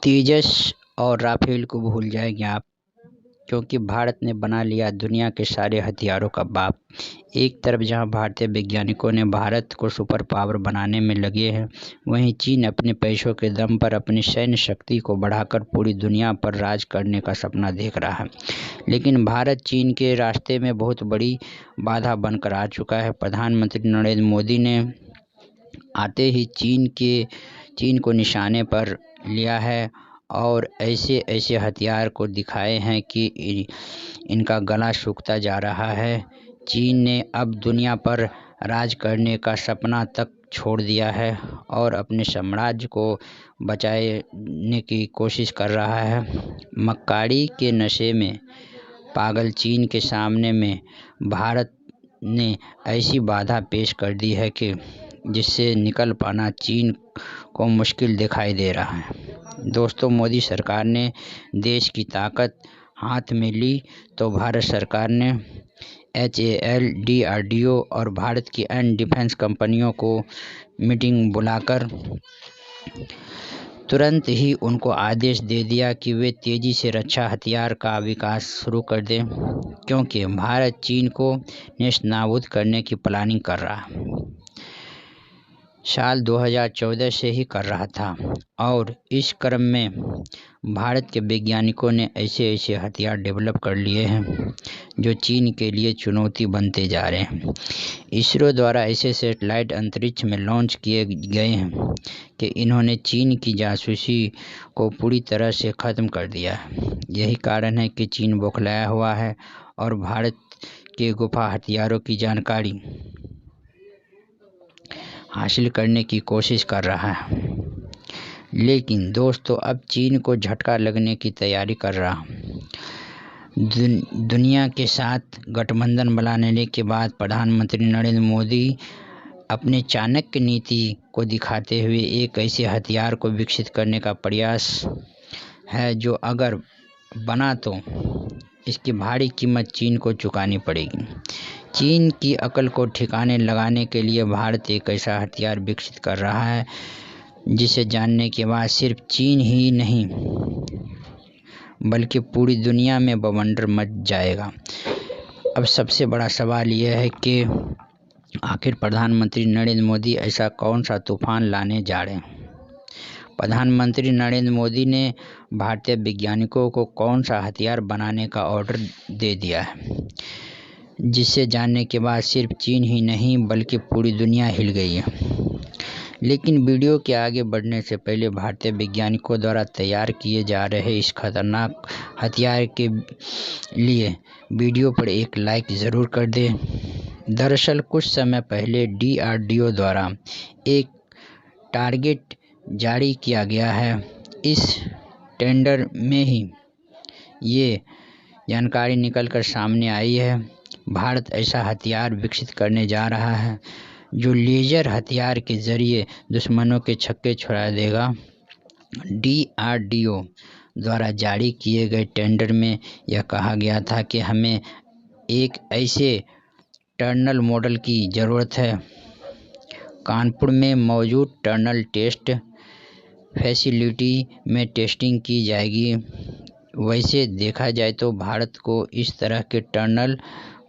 तेजस और राफेल को भूल जाएंगे आप, क्योंकि भारत ने बना लिया दुनिया के सारे हथियारों का बाप। एक तरफ जहां भारतीय वैज्ञानिकों ने भारत को सुपर पावर बनाने में लगे हैं, वहीं चीन अपने पैसों के दम पर अपनी सैन्य शक्ति को बढ़ाकर पूरी दुनिया पर राज करने का सपना देख रहा है। लेकिन भारत चीन के रास्ते में बहुत बड़ी बाधा बनकर आ चुका है। प्रधानमंत्री नरेंद्र मोदी ने आते ही चीन को निशाने पर लिया है और ऐसे ऐसे हथियार को दिखाए हैं कि इनका गला सूखता जा रहा है। चीन ने अब दुनिया पर राज करने का सपना तक छोड़ दिया है और अपने साम्राज्य को बचाने की कोशिश कर रहा है। मक्कारी के नशे में पागल चीन के सामने में भारत ने ऐसी बाधा पेश कर दी है कि जिससे निकल पाना चीन को मुश्किल दिखाई दे रहा है। दोस्तों, मोदी सरकार ने देश की ताकत हाथ में ली तो भारत सरकार ने HAL, DRDO और भारत की अन्य डिफेंस कंपनियों को मीटिंग बुलाकर तुरंत ही उनको आदेश दे दिया कि वे तेज़ी से रक्षा हथियार का विकास शुरू कर दें, क्योंकि भारत चीन को नेस्तनाबूद करने की प्लानिंग कर रहा है। साल 2014 से ही कर रहा था और इस क्रम में भारत के वैज्ञानिकों ने ऐसे ऐसे हथियार डेवलप कर लिए हैं जो चीन के लिए चुनौती बनते जा रहे हैं। इसरो द्वारा ऐसे सैटेलाइट अंतरिक्ष में लॉन्च किए गए हैं कि इन्होंने चीन की जासूसी को पूरी तरह से ख़त्म कर दिया है। यही कारण है कि चीन बौखलाया हुआ है और भारत के गुफा हथियारों की जानकारी हासिल करने की कोशिश कर रहा है। लेकिन दोस्तों, अब चीन को झटका लगने की तैयारी कर रहा। दुनिया के साथ गठबंधन बनाने के बाद प्रधानमंत्री नरेंद्र मोदी अपने चाणक्य नीति को दिखाते हुए एक ऐसे हथियार को विकसित करने का प्रयास है जो अगर बना तो इसकी भारी कीमत चीन को चुकानी पड़ेगी। चीन की अकल को ठिकाने लगाने के लिए भारत एक ऐसा हथियार विकसित कर रहा है जिसे जानने के बाद सिर्फ चीन ही नहीं बल्कि पूरी दुनिया में बवंडर मच जाएगा। अब सबसे बड़ा सवाल यह है कि आखिर प्रधानमंत्री नरेंद्र मोदी ऐसा कौन सा तूफान लाने जा रहे हैं। प्रधानमंत्री नरेंद्र मोदी ने भारतीय वैज्ञानिकों को कौन सा हथियार बनाने का ऑर्डर दे दिया है जिसे जानने के बाद सिर्फ चीन ही नहीं बल्कि पूरी दुनिया हिल गई है। लेकिन वीडियो के आगे बढ़ने से पहले भारतीय वैज्ञानिकों द्वारा तैयार किए जा रहे इस खतरनाक हथियार के लिए वीडियो पर एक लाइक ज़रूर कर दें। दरअसल कुछ समय पहले DRDO द्वारा एक टारगेट जारी किया गया है। इस टेंडर में ही ये जानकारी निकलकर सामने आई है। भारत ऐसा हथियार विकसित करने जा रहा है जो लेज़र हथियार के ज़रिए दुश्मनों के छक्के छुड़ा देगा। DRDO द्वारा जारी किए गए टेंडर में यह कहा गया था कि हमें एक ऐसे टर्नल मॉडल की ज़रूरत है। कानपुर में मौजूद टर्नल टेस्ट फैसिलिटी में टेस्टिंग की जाएगी। वैसे देखा जाए तो भारत को इस तरह के टर्नल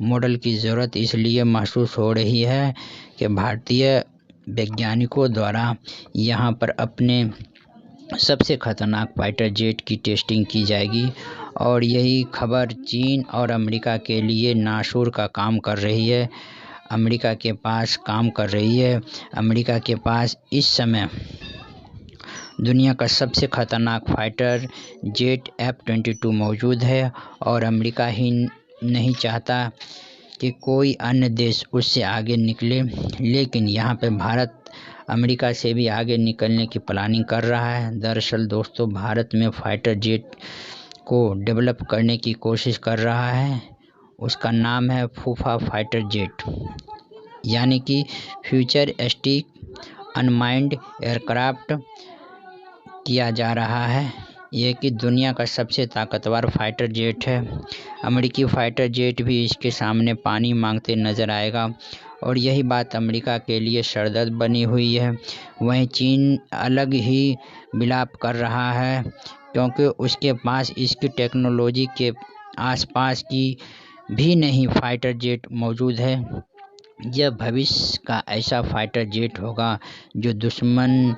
मॉडल की ज़रूरत इसलिए महसूस हो रही है कि भारतीय वैज्ञानिकों द्वारा यहाँ पर अपने सबसे खतरनाक फाइटर जेट की टेस्टिंग की जाएगी और यही खबर चीन और अमेरिका के लिए नासूर का काम कर रही है। अमेरिका के पास काम कर रही है। अमेरिका के पास इस समय दुनिया का सबसे खतरनाक फाइटर जेट F-22 मौजूद है और अमेरिका ही नहीं चाहता कि कोई अन्य देश उससे आगे निकले। लेकिन यहाँ पे भारत अमेरिका से भी आगे निकलने की प्लानिंग कर रहा है। दरअसल दोस्तों, भारत में फाइटर जेट को डेवलप करने की कोशिश कर रहा है। उसका नाम है फूफा फाइटर जेट, यानी कि फ्यूचरिस्टिक अनमाइंड एयरक्राफ्ट किया जा रहा है। यह कि दुनिया का सबसे ताकतवर फाइटर जेट है। अमेरिकी फाइटर जेट भी इसके सामने पानी मांगते नजर आएगा और यही बात अमेरिका के लिए सरदर्द बनी हुई है। वहीं चीन अलग ही विलाप कर रहा है, क्योंकि उसके पास इसकी टेक्नोलॉजी के आसपास की भी नहीं फाइटर जेट मौजूद है। यह भविष्य का ऐसा फाइटर जेट होगा जो दुश्मन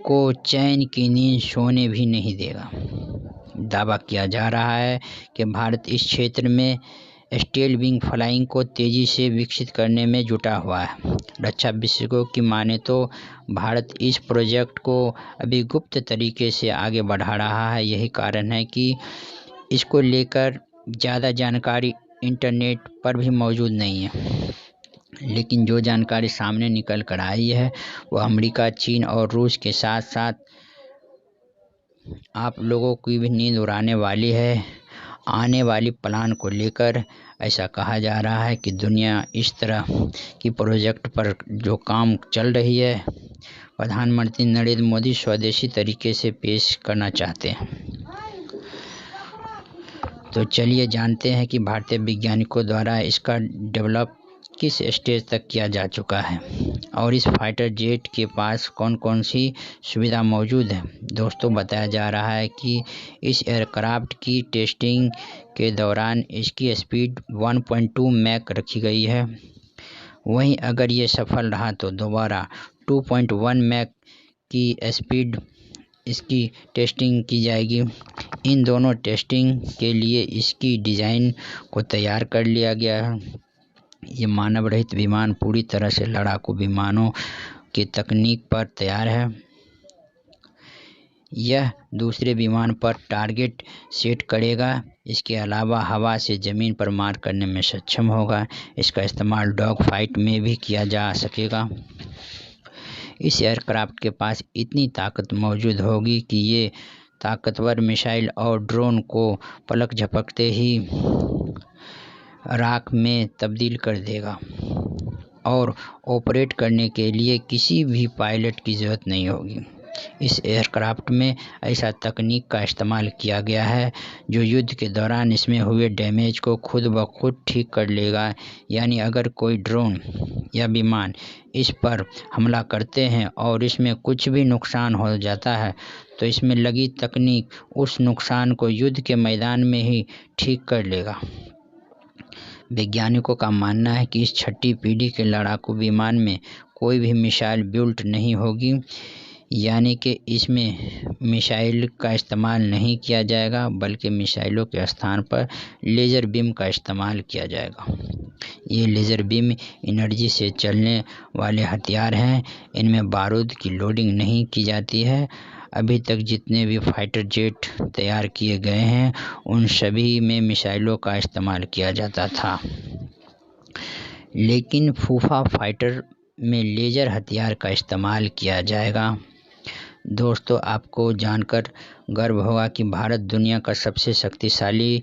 को चैन की नींद सोने भी नहीं देगा। दावा किया जा रहा है कि भारत इस क्षेत्र में स्टेल विंग फ्लाइंग को तेज़ी से विकसित करने में जुटा हुआ है। रक्षा विशेषज्ञों की माने तो भारत इस प्रोजेक्ट को अभी गुप्त तरीके से आगे बढ़ा रहा है। यही कारण है कि इसको लेकर ज़्यादा जानकारी इंटरनेट पर भी मौजूद नहीं है। लेकिन जो जानकारी सामने निकल कर आई है वो अमेरिका, चीन और रूस के साथ साथ आप लोगों की भी नींद उड़ाने वाली है। आने वाली प्लान को लेकर ऐसा कहा जा रहा है कि दुनिया इस तरह की प्रोजेक्ट पर जो काम चल रही है, प्रधानमंत्री नरेंद्र मोदी स्वदेशी तरीके से पेश करना चाहते हैं। तो चलिए जानते हैं कि भारतीय वैज्ञानिकों द्वारा इसका डेवलप किस स्टेज तक किया जा चुका है और इस फाइटर जेट के पास कौन कौन सी सुविधा मौजूद है। दोस्तों, बताया जा रहा है कि इस एयरक्राफ्ट की टेस्टिंग के दौरान इसकी स्पीड 1.2 मैक रखी गई है। वहीं अगर ये सफल रहा तो दोबारा 2.1 मैक की स्पीड इसकी टेस्टिंग की जाएगी। इन दोनों टेस्टिंग के लिए इसकी डिज़ाइन को तैयार कर लिया गया है। ये मानव रहित विमान पूरी तरह से लड़ाकू विमानों की तकनीक पर तैयार है। यह दूसरे विमान पर टारगेट सेट करेगा। इसके अलावा हवा से ज़मीन पर मार करने में सक्षम होगा। इसका इस्तेमाल डॉग फाइट में भी किया जा सकेगा। इस एयरक्राफ्ट के पास इतनी ताकत मौजूद होगी कि ये ताकतवर मिसाइल और ड्रोन को पलक झपकते ही राख में तब्दील कर देगा और ऑपरेट करने के लिए किसी भी पायलट की ज़रूरत नहीं होगी। इस एयरक्राफ्ट में ऐसा तकनीक का इस्तेमाल किया गया है जो युद्ध के दौरान इसमें हुए डैमेज को खुद ब खुद ठीक कर लेगा। यानी अगर कोई ड्रोन या विमान इस पर हमला करते हैं और इसमें कुछ भी नुकसान हो जाता है तो इसमें लगी तकनीक उस नुकसान को युद्ध के मैदान में ही ठीक कर लेगा। वैज्ञानिकों का मानना है कि इस छठी पीढ़ी के लड़ाकू विमान में कोई भी मिसाइल बिल्ट नहीं होगी, यानी कि इसमें मिसाइल का इस्तेमाल नहीं किया जाएगा बल्कि मिसाइलों के स्थान पर लेज़र बीम का इस्तेमाल किया जाएगा। ये लेज़र बीम एनर्जी से चलने वाले हथियार हैं। इनमें बारूद की लोडिंग नहीं की जाती है। अभी तक जितने भी फाइटर जेट तैयार किए गए हैं उन सभी में मिसाइलों का इस्तेमाल किया जाता था, लेकिन फूफा फाइटर में लेज़र हथियार का इस्तेमाल किया जाएगा। दोस्तों, आपको जानकर गर्व होगा कि भारत दुनिया का सबसे शक्तिशाली